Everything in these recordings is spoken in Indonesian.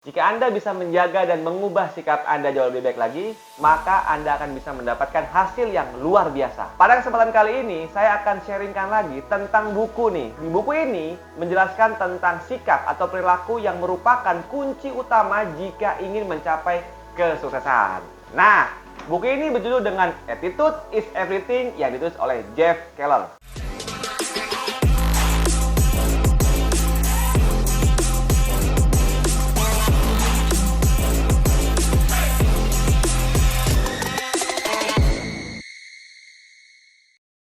Jika Anda bisa menjaga dan mengubah sikap Anda jauh lebih baik lagi, maka Anda akan bisa mendapatkan hasil yang luar biasa. Pada kesempatan kali ini, saya akan sharingkan lagi tentang buku nih. Di buku ini menjelaskan tentang sikap atau perilaku yang merupakan kunci utama jika ingin mencapai kesuksesan. Nah, buku ini berjudul dengan Attitude is Everything yang ditulis oleh Jeff Keller.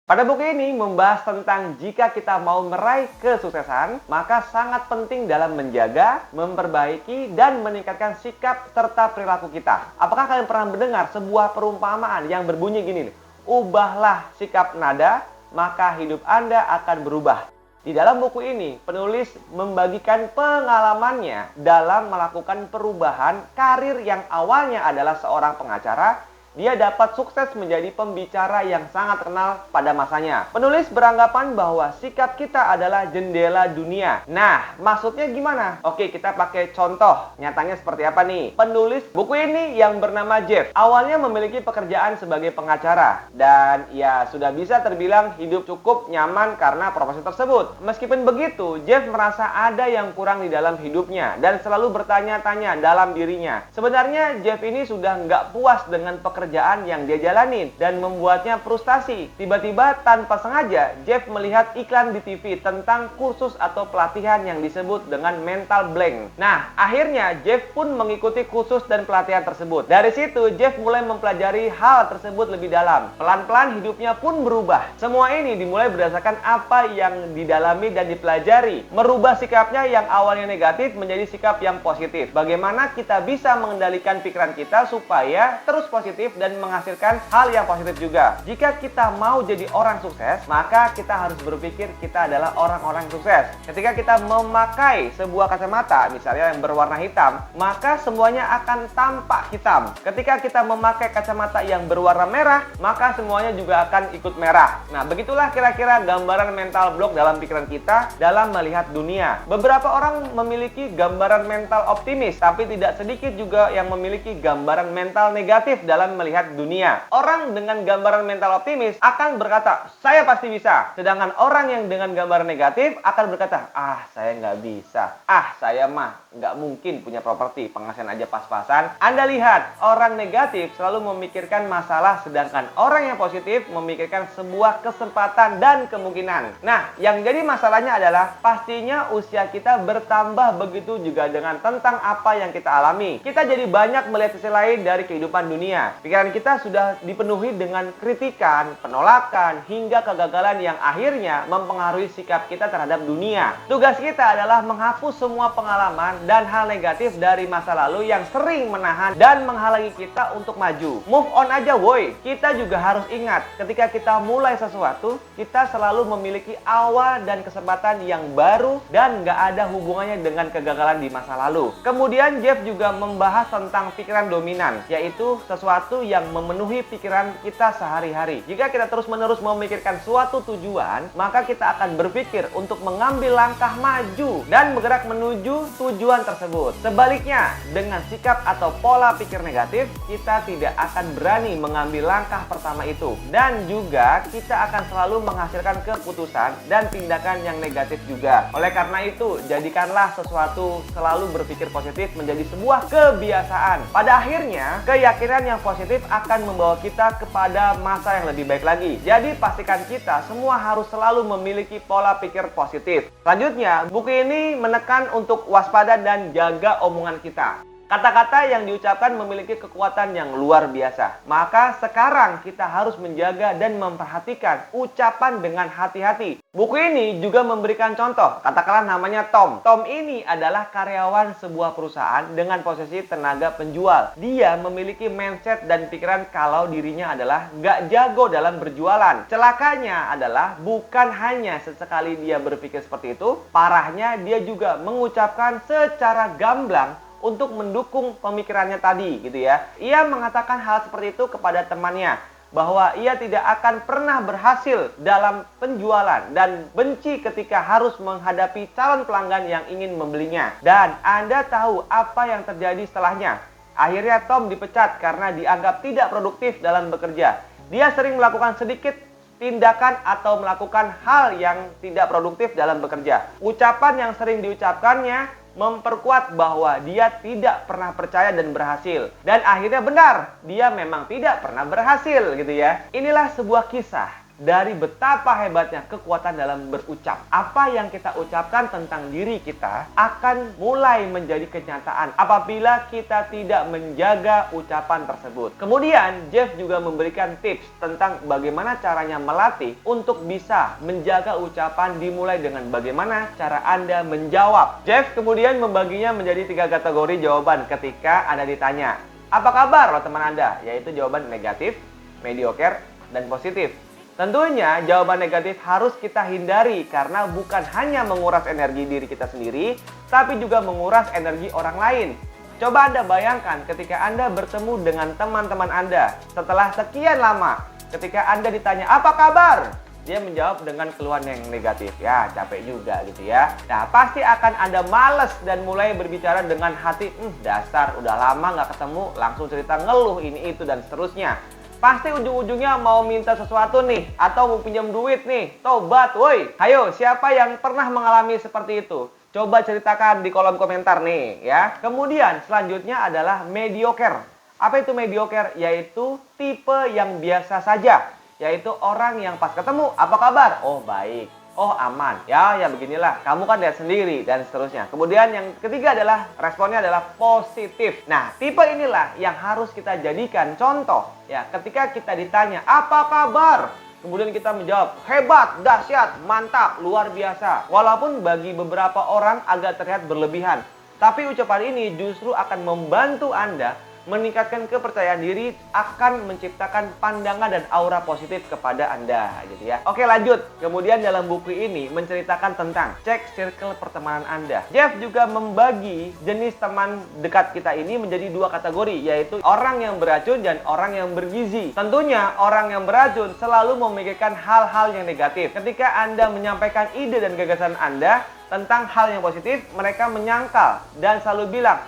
Pada buku ini membahas tentang jika kita mau meraih kesuksesan, maka sangat penting dalam menjaga, memperbaiki, dan meningkatkan sikap serta perilaku kita. Apakah kalian pernah mendengar sebuah perumpamaan yang berbunyi gini nih? Ubahlah sikap nada, maka hidup Anda akan berubah. Di dalam buku ini, penulis membagikan pengalamannya dalam melakukan perubahan karir yang awalnya adalah seorang pengacara. Dia dapat sukses menjadi pembicara yang sangat terkenal pada masanya. Penulis beranggapan bahwa sikap kita adalah jendela dunia. Nah, maksudnya gimana? Oke, kita pakai contoh. Nyatanya seperti apa nih? Penulis buku ini yang bernama Jeff awalnya memiliki pekerjaan sebagai pengacara. Dan ya sudah bisa terbilang hidup cukup nyaman karena profesi tersebut. Meskipun begitu, Jeff merasa ada yang kurang di dalam hidupnya dan selalu bertanya-tanya dalam dirinya. Sebenarnya Jeff ini sudah nggak puas dengan pekerjaan yang dia jalanin dan membuatnya frustasi. Tiba-tiba tanpa sengaja, Jeff melihat iklan di TV tentang kursus atau pelatihan yang disebut dengan mental blank. Nah, akhirnya Jeff pun mengikuti kursus dan pelatihan tersebut. Dari situ, Jeff mulai mempelajari hal tersebut lebih dalam. Pelan-pelan hidupnya pun berubah. Semua ini dimulai berdasarkan apa yang didalami dan dipelajari. Merubah sikapnya yang awalnya negatif menjadi sikap yang positif. Bagaimana kita bisa mengendalikan pikiran kita supaya terus positif dan menghasilkan hal yang positif juga. Jika kita mau jadi orang sukses, maka kita harus berpikir kita adalah orang-orang sukses. Ketika kita memakai sebuah kacamata, misalnya yang berwarna hitam, maka semuanya akan tampak hitam. Ketika kita memakai kacamata yang berwarna merah, maka semuanya juga akan ikut merah. Nah, begitulah kira-kira gambaran mental block dalam pikiran kita dalam melihat dunia. Beberapa orang memiliki gambaran mental optimis, tapi tidak sedikit juga yang memiliki gambaran mental negatif dalam melihat dunia. Orang dengan gambaran mental optimis akan berkata, saya pasti bisa. Sedangkan orang yang dengan gambaran negatif akan berkata, saya nggak bisa. Saya mah nggak mungkin punya properti, penghasilan aja pas-pasan. Anda lihat, orang negatif selalu memikirkan masalah, sedangkan orang yang positif memikirkan sebuah kesempatan dan kemungkinan. Nah, yang jadi masalahnya adalah pastinya usia kita bertambah, begitu juga dengan tentang apa yang kita alami. Kita jadi banyak melihat sisi lain dari kehidupan dunia. Pikiran kita sudah dipenuhi dengan kritikan, penolakan, hingga kegagalan yang akhirnya mempengaruhi sikap kita terhadap dunia. Tugas kita adalah menghapus semua pengalaman dan hal negatif dari masa lalu yang sering menahan dan menghalangi kita untuk maju. Move on aja woi. Kita juga harus ingat, ketika kita mulai sesuatu, kita selalu memiliki awal dan kesempatan yang baru dan gak ada hubungannya dengan kegagalan di masa lalu. Kemudian Jeff juga membahas tentang pikiran dominan, yaitu sesuatu yang memenuhi pikiran kita sehari-hari. Jika kita terus-menerus memikirkan suatu tujuan, maka kita akan berpikir untuk mengambil langkah maju dan bergerak menuju tujuan tersebut. Sebaliknya, dengan sikap atau pola pikir negatif, kita tidak akan berani mengambil langkah pertama itu. Dan juga kita akan selalu menghasilkan keputusan dan tindakan yang negatif juga. Oleh karena itu, jadikanlah sesuatu selalu berpikir positif menjadi sebuah kebiasaan. Pada akhirnya, keyakinan yang positif akan membawa kita kepada masa yang lebih baik lagi. Jadi pastikan kita semua harus selalu memiliki pola pikir positif. Selanjutnya, buku ini menekan untuk waspada dan jaga omongan kita. Kata-kata yang diucapkan memiliki kekuatan yang luar biasa. Maka sekarang kita harus menjaga dan memperhatikan ucapan dengan hati-hati. Buku ini juga memberikan contoh. Katakanlah namanya Tom. Tom ini adalah karyawan sebuah perusahaan dengan posisi tenaga penjual. Dia memiliki mindset dan pikiran kalau dirinya adalah gak jago dalam berjualan. Celakanya adalah bukan hanya sesekali dia berpikir seperti itu. Parahnya dia juga mengucapkan secara gamblang untuk mendukung pemikirannya tadi gitu ya. Ia mengatakan hal seperti itu kepada temannya. bahwa ia tidak akan pernah berhasil dalam penjualan dan benci ketika harus menghadapi calon pelanggan yang ingin membelinya. Dan Anda tahu apa yang terjadi setelahnya. Akhirnya Tom dipecat karena dianggap tidak produktif dalam bekerja. Dia sering melakukan sedikit tindakan atau melakukan hal yang tidak produktif dalam bekerja. Ucapan yang sering diucapkannya memperkuat bahwa dia tidak pernah percaya dan berhasil. Dan akhirnya benar, dia memang tidak pernah berhasil gitu ya. Inilah sebuah kisah dari betapa hebatnya kekuatan dalam berucap. Apa yang kita ucapkan tentang diri kita akan mulai menjadi kenyataan apabila kita tidak menjaga ucapan tersebut. Kemudian Jeff juga memberikan tips tentang bagaimana caranya melatih untuk bisa menjaga ucapan, dimulai dengan bagaimana cara Anda menjawab. Jeff kemudian membaginya menjadi 3 kategori jawaban ketika Anda ditanya, "Apa kabar, teman Anda?" Yaitu jawaban negatif, mediocre, dan positif. Tentunya jawaban negatif harus kita hindari karena bukan hanya menguras energi diri kita sendiri, tapi juga menguras energi orang lain. Coba Anda bayangkan ketika Anda bertemu dengan teman-teman Anda setelah sekian lama. Ketika Anda ditanya, "Apa kabar?" Dia menjawab dengan keluhan yang negatif. Ya, capek juga gitu ya. Nah, pasti akan Anda males dan mulai berbicara dengan hati, dasar udah lama nggak ketemu, langsung cerita ngeluh ini itu dan seterusnya. Pasti ujung-ujungnya mau minta sesuatu nih, atau mau pinjam duit nih. Tobat, woi. Ayo, siapa yang pernah mengalami seperti itu? Coba ceritakan di kolom komentar nih ya. Kemudian selanjutnya adalah mediocre. Apa itu mediocre? Yaitu tipe yang biasa saja. Yaitu orang yang pas ketemu, apa kabar? Oh baik. Oh aman, ya beginilah, kamu kan lihat sendiri, dan seterusnya. Kemudian yang ketiga adalah, responnya adalah positif. Nah, tipe inilah yang harus kita jadikan contoh. Ya, ketika kita ditanya, apa kabar? Kemudian kita menjawab, hebat, dahsyat, mantap, luar biasa. Walaupun bagi beberapa orang agak terlihat berlebihan. Tapi ucapan ini justru akan membantu Anda meningkatkan kepercayaan diri, akan menciptakan pandangan dan aura positif kepada Anda gitu ya. Oke lanjut. Kemudian dalam buku ini menceritakan tentang cek circle pertemanan Anda. Jeff juga membagi jenis teman dekat kita ini menjadi 2 kategori, yaitu orang yang beracun dan orang yang bergizi. Tentunya orang yang beracun selalu memikirkan hal-hal yang negatif. Ketika Anda menyampaikan ide dan gagasan Anda tentang hal yang positif, mereka menyangkal dan selalu bilang,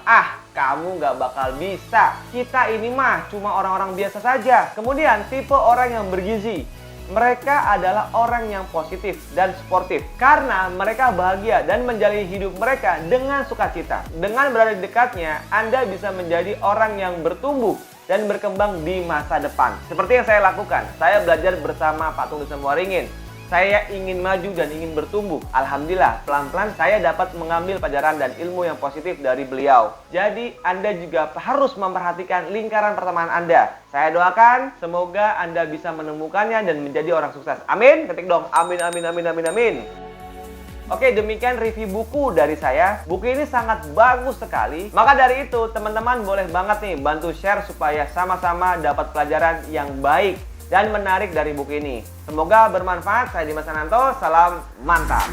kamu nggak bakal bisa. Kita ini mah cuma orang-orang biasa saja. Kemudian tipe orang yang bergizi. Mereka adalah orang yang positif dan sportif karena mereka bahagia dan menjalani hidup mereka dengan sukacita. Dengan berada di dekatnya, Anda bisa menjadi orang yang bertumbuh dan berkembang di masa depan. Seperti yang saya lakukan. Saya belajar bersama Pak Tunggu Semwaringin. Saya ingin maju dan ingin bertumbuh. Alhamdulillah, pelan-pelan saya dapat mengambil pelajaran dan ilmu yang positif dari beliau. Jadi, Anda juga harus memperhatikan lingkaran pertemanan Anda. Saya doakan, semoga Anda bisa menemukannya dan menjadi orang sukses. Amin. Ketik dong. Amin, amin, amin, amin, amin. Oke, demikian review buku dari saya. Buku ini sangat bagus sekali. Maka dari itu, teman-teman boleh banget nih bantu share supaya sama-sama dapat pelajaran yang baik dan menarik dari buku ini. Semoga bermanfaat. Saya Dimas Ananto, salam mantap.